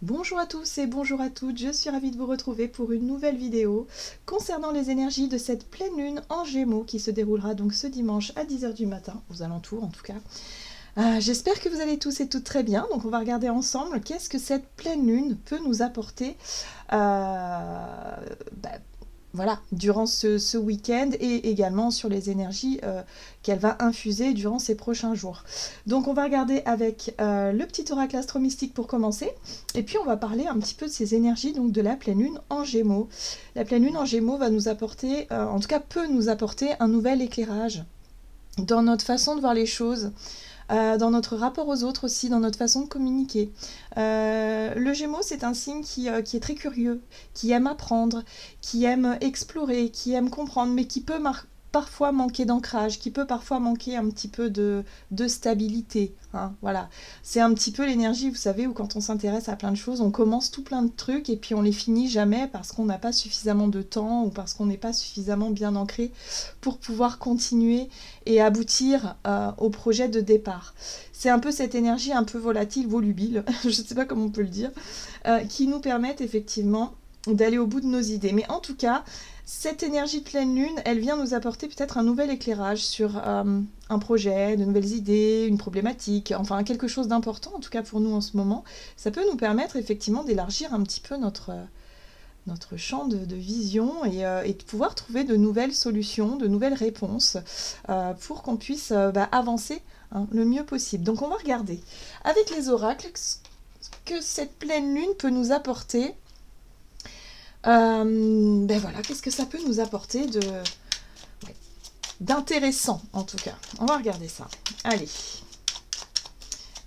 Bonjour à tous et bonjour à toutes, je suis ravie de vous retrouver pour une nouvelle vidéo concernant les énergies de cette pleine lune en Gémeaux qui se déroulera donc ce dimanche à 10 h du matin, aux alentours en tout cas. J'espère que vous allez tous et toutes très bien, donc on va regarder ensemble qu'est-ce que cette pleine lune peut nous apporter voilà, durant ce week-end et également sur les énergies qu'elle va infuser durant ces prochains jours. Donc on va regarder avec le petit oracle astro-mystique pour commencer, et puis on va parler un petit peu de ces énergies donc de la pleine lune en Gémeaux. La pleine lune en Gémeaux va nous apporter, en tout cas peut nous apporter un nouvel éclairage dans notre façon de voir les choses, dans notre rapport aux autres aussi, dans notre façon de communiquer. Le Gémeaux, c'est un signe qui est très curieux, qui aime apprendre, qui aime explorer, qui aime comprendre, mais qui peut parfois manquer d'ancrage, qui peut parfois manquer un petit peu de stabilité. Hein, voilà. C'est un petit peu l'énergie, vous savez, où quand on s'intéresse à plein de choses, on commence tout plein de trucs et puis on les finit jamais parce qu'on n'a pas suffisamment de temps ou parce qu'on n'est pas suffisamment bien ancré pour pouvoir continuer et aboutir au projet de départ. C'est un peu cette énergie un peu volatile, volubile, je ne sais pas comment on peut le dire, qui nous permettent effectivement d'aller au bout de nos idées. Mais en tout cas, cette énergie de pleine lune, elle vient nous apporter peut-être un nouvel éclairage sur un projet, de nouvelles idées, une problématique, enfin quelque chose d'important, en tout cas pour nous en ce moment. Ça peut nous permettre effectivement d'élargir un petit peu notre champ de vision et de pouvoir trouver de nouvelles solutions, de nouvelles réponses pour qu'on puisse avancer le mieux possible. Donc on va regarder avec les oracles ce que cette pleine lune peut nous apporter. Voilà, qu'est-ce que ça peut nous apporter d'intéressant en tout cas. On va regarder ça. Allez.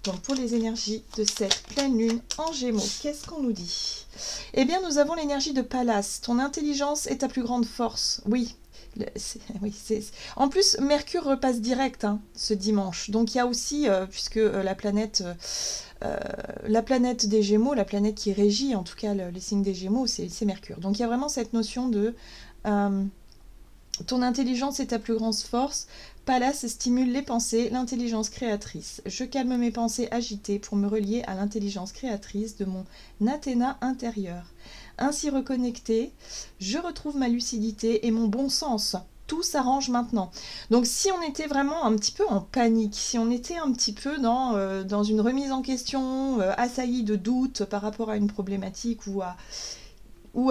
Donc pour les énergies de cette pleine lune en Gémeaux, qu'est-ce qu'on nous dit? Eh bien, nous avons l'énergie de Pallas. Ton intelligence est ta plus grande force. Oui. En plus, Mercure repasse direct ce dimanche. Donc il y a aussi, puisque la planète des Gémeaux, la planète qui régit en tout cas les signes des Gémeaux, c'est Mercure. Donc il y a vraiment cette notion de ton intelligence est ta plus grande force. Pallas stimule les pensées, l'intelligence créatrice. Je calme mes pensées agitées pour me relier à l'intelligence créatrice de mon Athéna intérieur. Ainsi reconnecté, je retrouve ma lucidité et mon bon sens. Tout s'arrange maintenant. Donc si on était vraiment un petit peu en panique, si on était un petit peu dans une remise en question, assailli de doutes par rapport à une problématique ou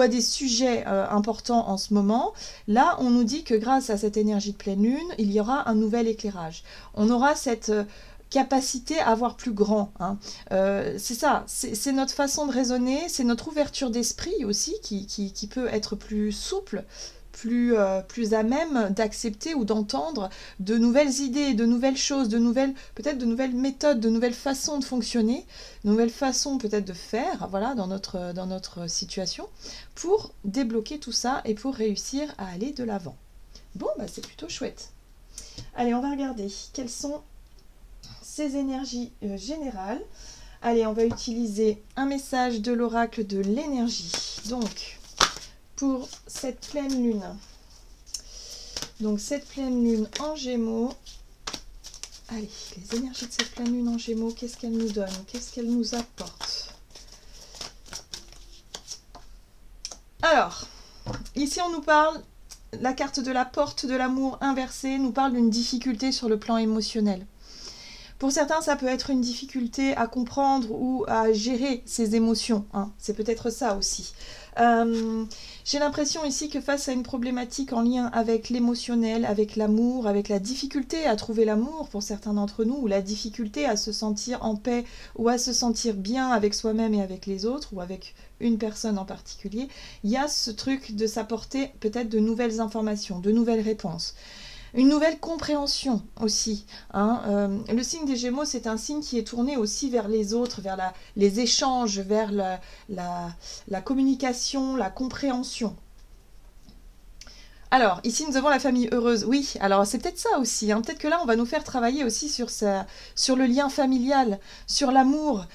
à des sujets importants en ce moment, là on nous dit que grâce à cette énergie de pleine lune, il y aura un nouvel éclairage. On aura cette capacité à voir plus grand. C'est ça, c'est notre façon de raisonner, c'est notre ouverture d'esprit aussi qui peut être plus souple, plus à même d'accepter ou d'entendre de nouvelles idées, de nouvelles choses, peut-être de nouvelles méthodes, de nouvelles façons de fonctionner, de nouvelles façons peut-être de faire, voilà, dans notre situation, pour débloquer tout ça et pour réussir à aller de l'avant. Bon, c'est plutôt chouette. Allez, on va regarder quelles sont ces énergies générales. Allez, on va utiliser un message de l'oracle de l'énergie. Donc, pour cette pleine lune. Donc, cette pleine lune en Gémeaux. Allez, les énergies de cette pleine lune en Gémeaux, qu'est-ce qu'elle nous donne? Qu'est-ce qu'elle nous apporte? Alors, ici on nous parle, la carte de la porte de l'amour inversée nous parle d'une difficulté sur le plan émotionnel. Pour certains, ça peut être une difficulté à comprendre ou à gérer ses émotions. C'est peut-être ça aussi. J'ai l'impression ici que face à une problématique en lien avec l'émotionnel, avec l'amour, avec la difficulté à trouver l'amour pour certains d'entre nous, ou la difficulté à se sentir en paix ou à se sentir bien avec soi-même et avec les autres, ou avec une personne en particulier, il y a ce truc de s'apporter peut-être de nouvelles informations, de nouvelles réponses. Une nouvelle compréhension aussi. Le signe des Gémeaux, c'est un signe qui est tourné aussi vers les autres, vers les échanges, vers la communication, la compréhension. Alors, ici, nous avons la famille heureuse. Oui, alors c'est peut-être ça aussi. Peut-être que là, on va nous faire travailler aussi sur le lien familial, sur l'amour,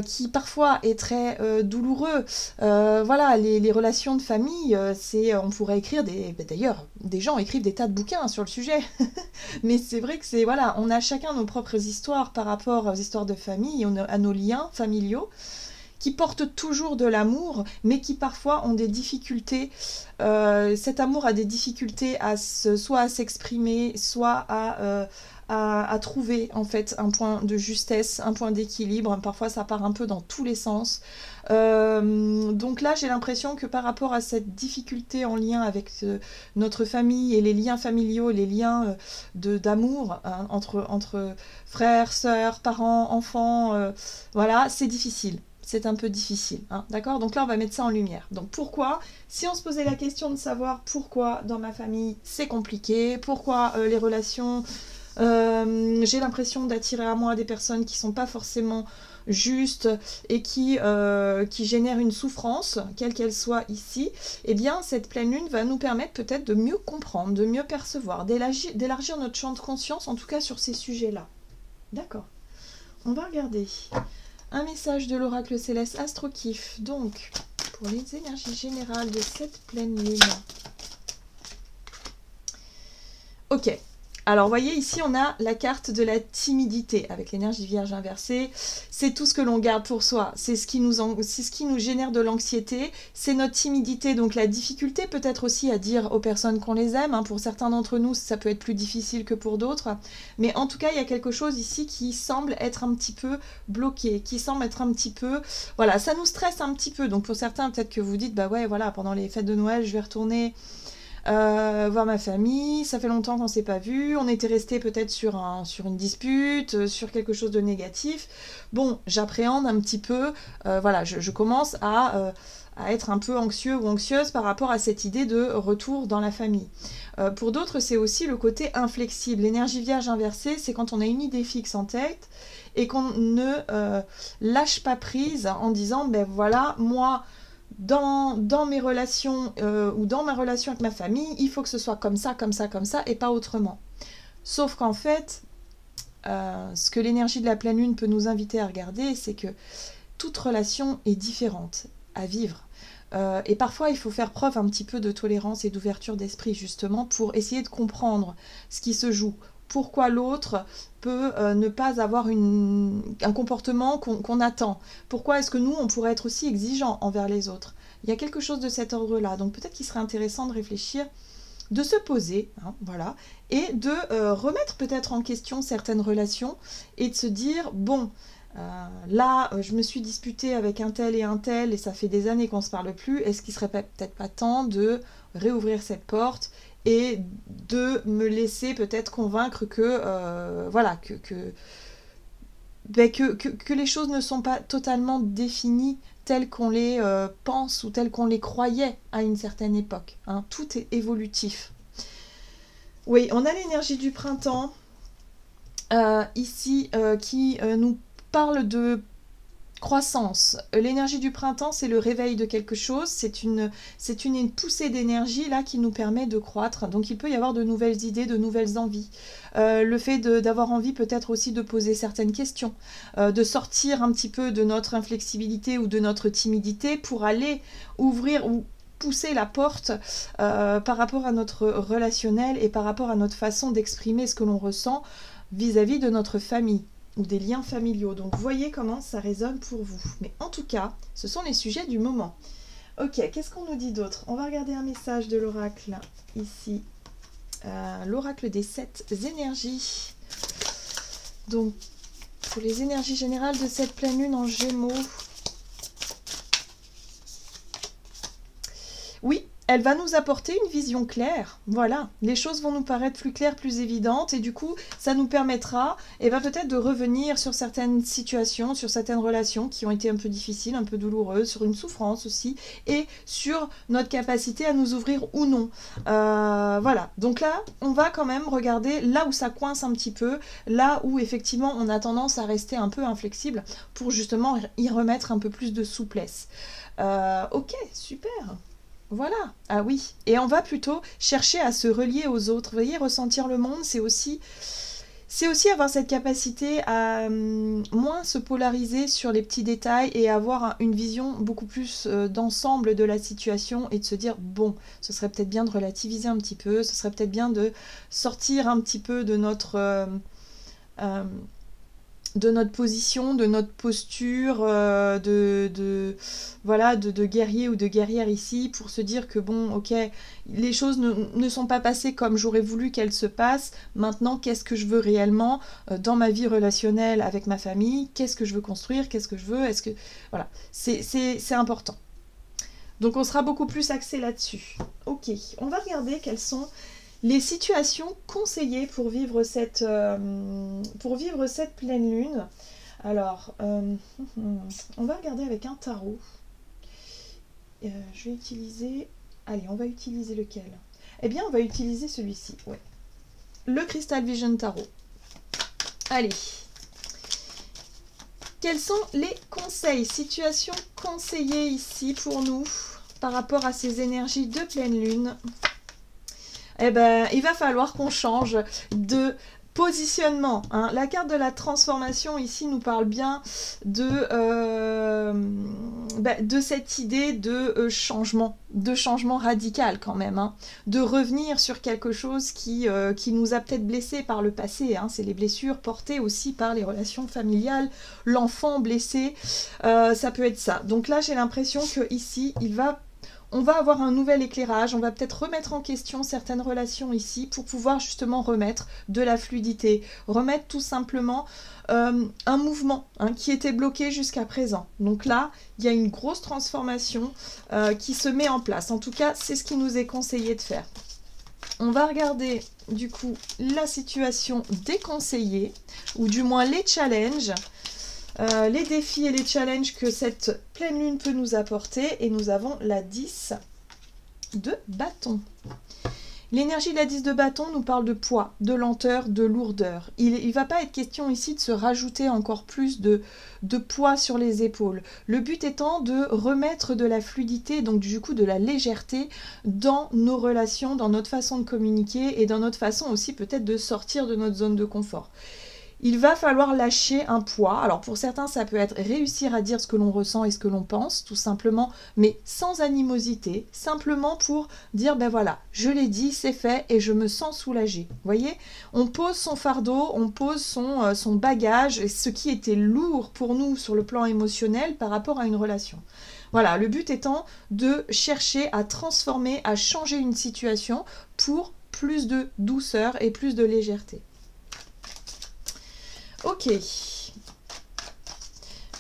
qui parfois est très douloureux. Voilà, les relations de famille, on pourrait écrire d'ailleurs, des gens écrivent des tas de bouquins sur le sujet. Mais c'est vrai que voilà, on a chacun nos propres histoires par rapport aux histoires de famille, à nos liens familiaux, qui portent toujours de l'amour, mais qui parfois ont des difficultés. Cet amour a des difficultés soit à s'exprimer, soit à trouver en fait un point de justesse, un point d'équilibre. Parfois ça part un peu dans tous les sens. Donc là j'ai l'impression que par rapport à cette difficulté en lien avec notre famille et les liens familiaux, les liens d'amour hein, entre frères, sœurs, parents, enfants, voilà, c'est difficile. C'est un peu difficile, hein, d'accord? Donc là, on va mettre ça en lumière. Donc pourquoi? Si on se posait la question de savoir pourquoi dans ma famille c'est compliqué, pourquoi les relations, j'ai l'impression d'attirer à moi des personnes qui sont pas forcément justes et qui génèrent une souffrance, quelle qu'elle soit ici, eh bien cette pleine lune va nous permettre peut-être de mieux comprendre, de mieux percevoir, d'élargir notre champ de conscience, en tout cas sur ces sujets-là. D'accord. On va regarder un message de l'oracle céleste Astrokif, donc pour les énergies générales de cette pleine lune. Ok, alors voyez ici on a la carte de la timidité avec l'énergie vierge inversée. C'est tout ce que l'on garde pour soi, c'est ce qui nous génère de l'anxiété, c'est notre timidité, donc la difficulté peut-être aussi à dire aux personnes qu'on les aime, hein. Pour certains d'entre nous ça peut être plus difficile que pour d'autres, mais en tout cas il y a quelque chose ici qui semble être un petit peu bloqué, qui semble être un petit peu, voilà, ça nous stresse un petit peu, donc pour certains peut-être que vous dites, bah ouais voilà, pendant les fêtes de Noël je vais retourner voir ma famille, ça fait longtemps qu'on s'est pas vu, on était resté peut-être sur une dispute, sur quelque chose de négatif. Bon, j'appréhende un petit peu, voilà, je commence à être un peu anxieux ou anxieuse par rapport à cette idée de retour dans la famille. Pour d'autres, c'est aussi le côté inflexible. L'énergie vierge inversée, c'est quand on a une idée fixe en tête et qu'on ne lâche pas prise en disant, ben voilà, moi, dans mes relations ou dans ma relation avec ma famille, il faut que ce soit comme ça, comme ça, comme ça, et pas autrement. Sauf qu'en fait, ce que l'énergie de la pleine lune peut nous inviter à regarder, c'est que toute relation est différente à vivre. Et parfois, il faut faire preuve un petit peu de tolérance et d'ouverture d'esprit, justement, pour essayer de comprendre ce qui se joue. Pourquoi l'autre peut ne pas avoir un comportement qu'on attend? Pourquoi est-ce que nous, on pourrait être aussi exigeants envers les autres? Il y a quelque chose de cet ordre-là. Donc peut-être qu'il serait intéressant de réfléchir, de se poser, hein, voilà, et de remettre peut-être en question certaines relations et de se dire, bon, là, je me suis disputée avec un tel et ça fait des années qu'on ne se parle plus. Est-ce qu'il serait peut-être pas temps de réouvrir cette porte et de me laisser peut-être convaincre que, voilà, que les choses ne sont pas totalement définies telles qu'on les pense ou telles qu'on les croyait à une certaine époque, hein. Tout est évolutif. Oui, on a l'énergie du printemps ici qui nous parle de croissance. L'énergie du printemps, c'est le réveil de quelque chose, c'est une poussée d'énergie là qui nous permet de croître. Donc il peut y avoir de nouvelles idées, de nouvelles envies. Le fait d'avoir envie peut-être aussi de poser certaines questions, de sortir un petit peu de notre inflexibilité ou de notre timidité pour aller ouvrir ou pousser la porte par rapport à notre relationnel et par rapport à notre façon d'exprimer ce que l'on ressent vis-à-vis de notre famille ou des liens familiaux. Donc voyez comment ça résonne pour vous. Mais en tout cas, ce sont les sujets du moment. Ok, qu'est-ce qu'on nous dit d'autre? On va regarder un message de l'oracle ici. L'oracle des 7 énergies. Donc, pour les énergies générales de cette pleine lune en Gémeaux. Oui, elle va nous apporter une vision claire, voilà, les choses vont nous paraître plus claires, plus évidentes, et du coup, ça nous permettra, et ben, peut-être de revenir sur certaines situations, sur certaines relations qui ont été un peu difficiles, un peu douloureuses, sur une souffrance aussi, et sur notre capacité à nous ouvrir ou non. Voilà, donc là, on va quand même regarder là où ça coince un petit peu, là où effectivement on a tendance à rester un peu inflexible, pour justement y remettre un peu plus de souplesse. Ok, super. Voilà, ah oui, et on va plutôt chercher à se relier aux autres. Vous voyez, ressentir le monde, c'est aussi avoir cette capacité à moins se polariser sur les petits détails et avoir une vision beaucoup plus d'ensemble de la situation et de se dire, bon, ce serait peut-être bien de relativiser un petit peu, ce serait peut-être bien de sortir un petit peu de de notre position, de notre posture, voilà, de guerrier ou de guerrière ici, pour se dire que bon, ok, les choses ne sont pas passées comme j'aurais voulu qu'elles se passent. Maintenant, qu'est-ce que je veux réellement dans ma vie relationnelle avec ma famille? Qu'est-ce que je veux construire? Qu'est-ce que je veux? Est-ce que... Voilà, c'est important. Donc on sera beaucoup plus axé là-dessus. Ok, on va regarder quelles sont les situations conseillées pour vivre cette pleine lune. Alors, on va regarder avec un tarot. Je vais utiliser... Allez, on va utiliser lequel? Eh bien, on va utiliser celui-ci, ouais. Le Crystal Vision Tarot. Allez. Quels sont les conseils, situations conseillées ici pour nous par rapport à ces énergies de pleine lune? Eh ben, il va falloir qu'on change de positionnement. Hein. La carte de la transformation ici nous parle bien de cette idée de changement radical quand même. Hein. De revenir sur quelque chose qui nous a peut-être blessés par le passé. Hein. C'est les blessures portées aussi par les relations familiales, l'enfant blessé, ça peut être ça. Donc là, j'ai l'impression que ici, on va avoir un nouvel éclairage, on va peut-être remettre en question certaines relations ici pour pouvoir justement remettre de la fluidité, remettre tout simplement un mouvement qui était bloqué jusqu'à présent. Donc là, il y a une grosse transformation qui se met en place. En tout cas, c'est ce qui nous est conseillé de faire. On va regarder du coup la situation déconseillée, ou du moins les challenges. Les défis et les challenges que cette pleine lune peut nous apporter. Et nous avons la 10 de bâton. L'énergie de la 10 de bâton nous parle de poids, de lenteur, de lourdeur. Il ne va pas être question ici de se rajouter encore plus de poids sur les épaules. Le but étant de remettre de la fluidité, donc du coup de la légèreté dans nos relations, dans notre façon de communiquer et dans notre façon aussi peut-être de sortir de notre zone de confort. Il va falloir lâcher un poids. Alors pour certains, ça peut être réussir à dire ce que l'on ressent et ce que l'on pense, tout simplement, mais sans animosité, simplement pour dire, ben voilà, je l'ai dit, c'est fait et je me sens soulagée. Vous voyez, on pose son fardeau, on pose son bagage, ce qui était lourd pour nous sur le plan émotionnel par rapport à une relation. Voilà, le but étant de chercher à transformer, à changer une situation pour plus de douceur et plus de légèreté. Ok,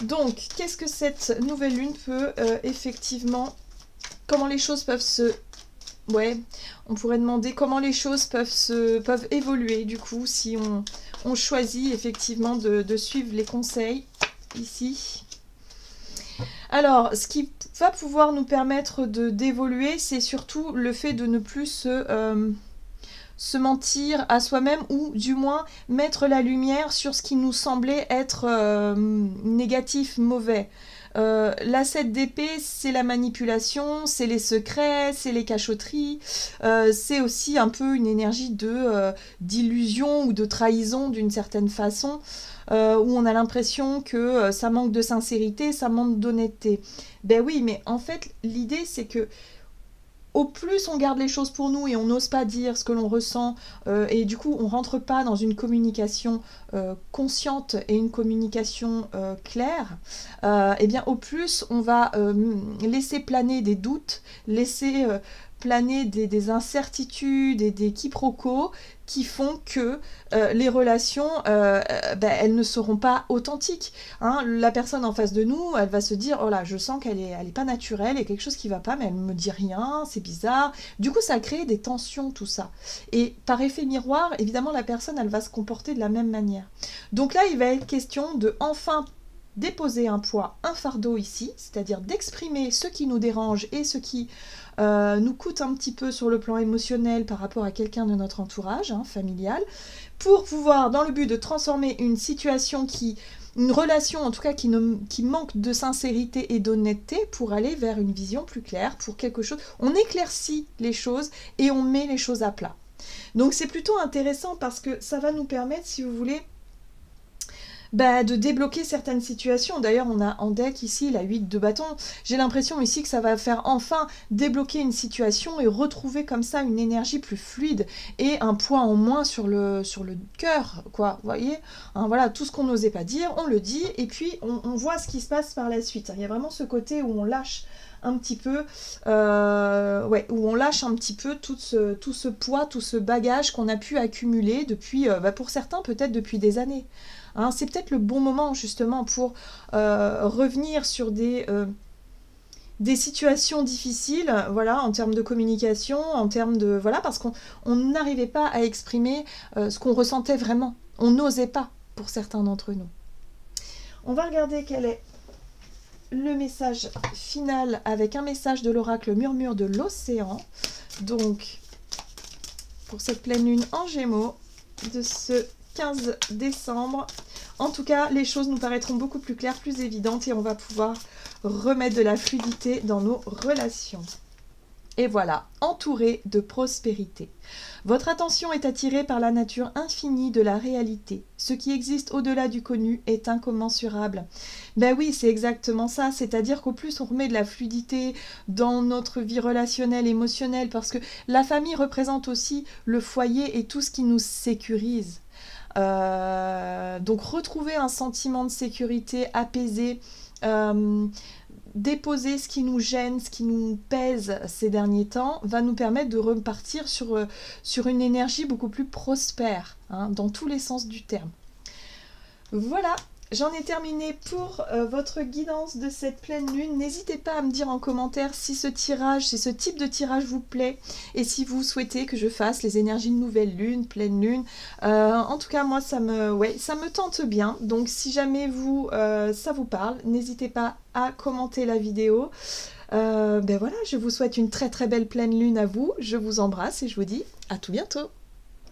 donc qu'est-ce que cette nouvelle lune peut effectivement, comment les choses peuvent se... Ouais, on pourrait demander comment les choses peuvent évoluer du coup si on choisit effectivement de suivre les conseils ici. Alors, ce qui va pouvoir nous permettre d'évoluer, c'est surtout le fait de ne plus se mentir à soi-même, ou du moins mettre la lumière sur ce qui nous semblait être négatif, mauvais. La 7 d'épée, c'est la manipulation, c'est les secrets, c'est les cachotteries, c'est aussi un peu une énergie d'illusion ou de trahison d'une certaine façon, où on a l'impression que ça manque de sincérité, ça manque d'honnêteté. Ben oui, mais en fait, l'idée c'est que au plus on garde les choses pour nous et on n'ose pas dire ce que l'on ressent, et du coup on rentre pas dans une communication consciente et une communication claire, et bien au plus on va laisser planer des doutes, laisser planer des incertitudes et des quiproquos qui font que les relations, elles ne seront pas authentiques. Hein. La personne en face de nous, elle va se dire « Oh là, je sens qu'elle est pas naturelle, il y a quelque chose qui va pas, mais elle me dit rien, c'est bizarre. » Du coup, ça crée des tensions, tout ça. Et par effet miroir, évidemment, la personne, elle va se comporter de la même manière. Donc là, il va être question de enfin déposer un poids, un fardeau ici, c'est-à-dire d'exprimer ce qui nous dérange et ce qui nous coûte un petit peu sur le plan émotionnel par rapport à quelqu'un de notre entourage, familial, pour pouvoir, dans le but de transformer une situation une relation en tout cas qui manque de sincérité et d'honnêteté, pour aller vers une vision plus claire, pour quelque chose, on éclaircit les choses et on met les choses à plat. Donc c'est plutôt intéressant parce que ça va nous permettre, si vous voulez, bah, de débloquer certaines situations. D'ailleurs, on a en deck ici la 8 de bâton. J'ai l'impression ici que ça va faire enfin débloquer une situation et retrouver comme ça une énergie plus fluide et un poids en moins sur le cœur, quoi. Vous voyez, hein, voilà, tout ce qu'on n'osait pas dire, on le dit et puis on voit ce qui se passe par la suite. Il y a vraiment ce côté où on lâche un petit peu, ouais, où on lâche un petit peu tout ce poids, tout ce bagage qu'on a pu accumuler depuis, pour certains peut-être depuis des années. Hein, c'est peut-être le bon moment justement pour revenir sur des situations difficiles, voilà, en termes de communication, en termes de... Voilà, parce qu'on n'arrivait pas à exprimer ce qu'on ressentait vraiment. On n'osait pas pour certains d'entre nous. On va regarder quel est le message final avec un message de l'oracle Murmure de l'Océan. Donc, pour cette pleine lune en Gémeaux de ce 15 décembre. En tout cas, les choses nous paraîtront beaucoup plus claires, plus évidentes et on va pouvoir remettre de la fluidité dans nos relations. Et voilà, entouré de prospérité. Votre attention est attirée par la nature infinie de la réalité. Ce qui existe au-delà du connu est incommensurable. Ben oui, c'est exactement ça. C'est-à-dire qu'au plus on remet de la fluidité dans notre vie relationnelle, émotionnelle, parce que la famille représente aussi le foyer et tout ce qui nous sécurise. Donc retrouver un sentiment de sécurité apaisé, déposer ce qui nous gêne, ce qui nous pèse ces derniers temps, va nous permettre de repartir sur une énergie beaucoup plus prospère, hein, dans tous les sens du terme. Voilà, j'en ai terminé pour votre guidance de cette pleine lune. N'hésitez pas à me dire en commentaire si ce type de tirage vous plaît et si vous souhaitez que je fasse les énergies de nouvelle lune, pleine lune. En tout cas, moi, ça me tente bien. Donc, si jamais ça vous parle, n'hésitez pas à commenter la vidéo. Ben voilà, je vous souhaite une très très belle pleine lune à vous. Je vous embrasse et je vous dis à tout bientôt.